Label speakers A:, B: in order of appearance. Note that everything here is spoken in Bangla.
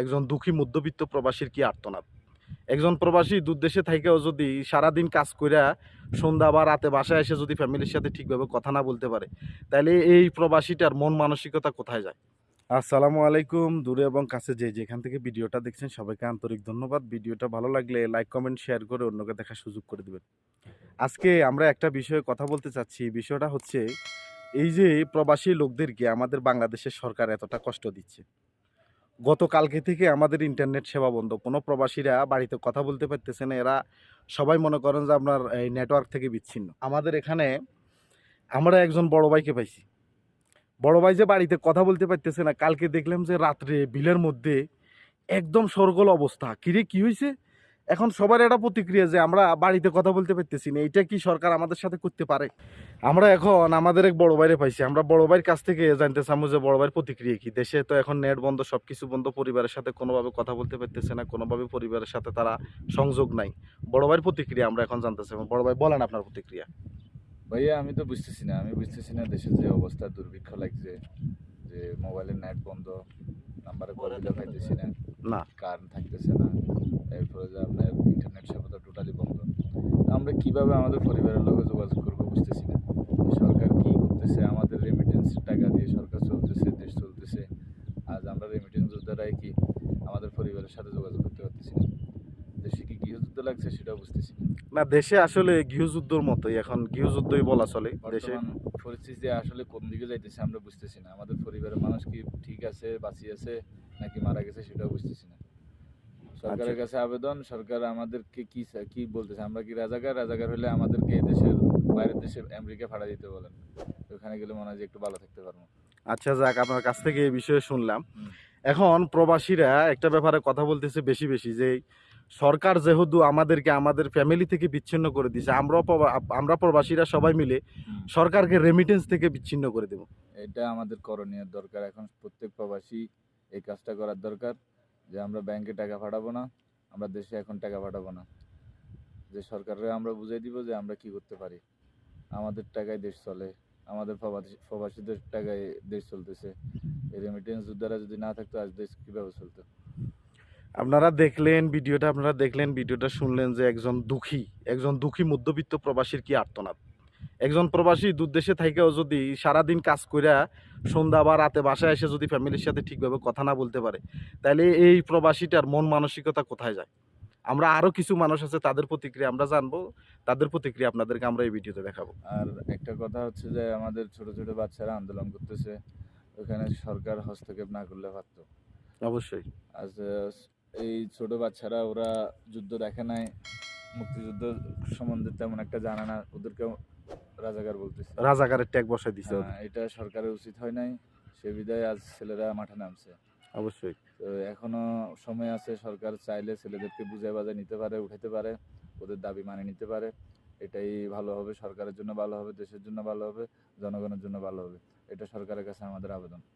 A: একজন দুঃখী মধ্যবিত্ত প্রবাসীর কি আর্তনাদ। একজন প্রবাসী দূর দেশে থাইকাও যদি সারাদিন কাজ কইরা সন্ধ্যা বা রাতে বাসায় এসে যদি ফ্যামিলির সাথে ঠিকভাবে কথা না বলতে পারে, তাইলে এই প্রবাসীটার মন মানসিকতা কোথায় যায়? আসসালামু আলাইকুম। দূরে এবং কাছে যে যেখান থেকে ভিডিওটা দেখছেন সবাইকে আন্তরিক ধন্যবাদ। ভিডিওটা ভালো লাগলে লাইক, কমেন্ট, শেয়ার করে অন্যকে দেখার সুযোগ করে দিবেন। আজকে আমরা একটা বিষয়ে কথা বলতে চাচ্ছি। বিষয়টা হচ্ছে এই যে প্রবাসী লোকদেরকে আমাদের বাংলাদেশের সরকার এতটা কষ্ট দিচ্ছে। গতকালকে থেকে আমাদের ইন্টারনেট সেবা বন্ধ। কোনো প্রবাসীরা বাড়িতে কথা বলতে পারতেছে না। এরা সবাই মনে করেন যে আপনার এই নেটওয়ার্ক থেকে বিচ্ছিন্ন। আমাদের এখানে আমরা একজন বড় ভাইকে পাইছি। বড় ভাই যে বাড়িতে কথা বলতে পারতেছে না, কালকে দেখলাম যে রাত্রে বিলের মধ্যে একদম শোরগোল অবস্থা। কিরে কি হইছে? এখন সবার একটা প্রতিক্রিয়া যে আমরা বাড়িতে কথা বলতে পারতেছি না। এইটা কি সরকার আমাদের সাথে করতে পারে? আমরা এখন আমাদের এক বড় ভাইরে পাইছি। আমরা বড় ভাইয়ের কাছ থেকে জানতে চামু যে বড় ভাইয়ের প্রতিক্রিয়া কি? দেশে তো এখন নেট বন্ধ, সবকিছু বন্ধ। পরিবারের সাথে কোনোভাবে কথা বলতে পারতেছে না। কোনোভাবে পরিবারের সাথে তারা সংযোগ নাই। বড় ভাইয়ের প্রতিক্রিয়া আমরা এখন জানতে চাইবো। বড় ভাই বলেন আপনার প্রতিক্রিয়া।
B: ভাইয়া আমি তো বুঝতেছি না। আমি বুঝতেছি না দেশের যে অবস্থা দুর্ভিক্ষ লাগছে, যে মোবাইলের নেট বন্ধ, নাম্বারে কল দিলে পাইতেছি না,
A: না।
B: কারেন্ট থাকতেছে না, এরপরে যে আপনার ইন্টারনেট সেবা তো টোটালি বন্ধ। আমরা কিভাবে আমাদের পরিবারের লোকে যোগাযোগ করবো বুঝতেছি না। সরকার কি করতেছে? আমাদের রেমিটেন্স টাকা দিয়ে সরকার চলতেছে, দেশ চলতেছে। আজ আমরা রেমিটেন্স যোদ্ধারাই কি আমাদের পরিবারের সাথে যোগাযোগ করতে পারতেছি না। দেশে কি গৃহযুদ্ধ লাগছে সেটাও বুঝতেছি না।
A: না, দেশে আসলে গৃহযুদ্ধর মতোই। এখন গৃহযুদ্ধই বলা চলে দেশে।
B: বর্তমান পরিস্থিতি আসলে কোন দিকে যাইতেছে আমরা বুঝতেছি না। আমাদের পরিবারের মানুষ কি ঠিক আছে, বাঁচিয়ে আছে নাকি মারা গেছে সেটাও বুঝতেছি না।
A: আচ্ছা।
B: সরকারের কাছে আবেদন, সরকার আমাদেরকে কি বলতেছে? আমরা কি রাজাকার? রাজাকার হলে আমাদেরকে এই দেশের বাইরের দেশে আমেরিকা ভাড়া দিতে বলেন। ওখানে গেলে মনে হয় যে একটু ভালো থাকতে পারবো।
A: আচ্ছা, যাক, আপনার কাছ থেকে এই বিষয়ে শুনলাম।
B: হুম।
A: এখন প্রবাসীরা একটা ব্যাপারে কথা বলতেছে বেশি বেশি যে সরকার যেহেতু আমাদেরকে আমাদের ফ্যামিলি থেকে বিচ্ছিন্ন করে দিয়েছে, আমরা প্রবাসীরা সবাই মিলে
B: হুম।
A: সরকারকে রেমিটেন্স থেকে বিচ্ছিন্ন করে দেব।
B: এটা আমাদের করণীয় দরকার। এখন প্রত্যেক প্রবাসী এই কাজটা করার দরকার, যে আমরা ব্যাংকে টাকা পাঠাবো না, আমরা দেশে এখন টাকা পাঠাবো না। যে সরকাররে আমরা বুঝাই দিব যে আমরা কি করতে পারি। আমাদের টাকায় দেশ চলে। আমাদের প্রবাসীদের টাকায় দেশ চলতেছে। এই রেমিটেন্স যোদ্ধারা যদি না থাকতো আজ দেশ কিভাবে চলতো?
A: আপনারা দেখলেন ভিডিওটা শুনলেন যে একজন দুঃখী মধ্যবিত্ত প্রবাসীর কি আর্তনাদ। একজন প্রবাসী দূর দেশে থাইকাও যদি সারাদিন কাজ কইরা সন্ধ্যা বা রাতে বাসায় এসে যদি ফ্যামিলির সাথে ঠিকভাবে কথা না বলতে পারে, তাইলে এই প্রবাসীটার মন মানসিকতা কোথায় যায়? আমরা আরো কিছু মানুষ আছে, তাদের প্রতিক্রিয়া আমরা জানবো। তাদের প্রতিক্রিয়া আপনাদেরকে আমরা এই ভিডিওতে দেখাবো।
B: আর একটা কথা হচ্ছে যে আমাদের ছোট, ছোট বাচ্চারা আন্দোলন করতেছে। ওখানে সরকার হস্তক্ষেপ না করলে পারত।
A: অবশ্যই।
B: আজ এই ছোট বাচ্চারা ওরা যুদ্ধ দেখে নাই, মুক্তিযুদ্ধ সম্বন্ধে তেমন একটা জানে না। ওদেরকেও রাজাকার বলতেছে।
A: রাজাকারের ট্যাগ বসায় দিছে
B: হ্যাঁ,
A: ওদের।
B: এটা সরকারের উচিত হয় নাই। সে বিধায় আজ ছেলেরা মাঠে নামছে।
A: অবশ্যই।
B: তো এখনো সময় আছে, সরকার চাইলে ছেলেদেরকে বুঝায় বাজায় নিতে পারে, উঠাতে পারে, ওদের দাবি মানে নিতে পারে। এটাই ভালো হবে, সরকারের জন্য ভালো হবে, দেশের জন্য ভালো হবে, জনগণের জন্য ভালো হবে। এটা সরকারের কাছে আমাদের আবেদন।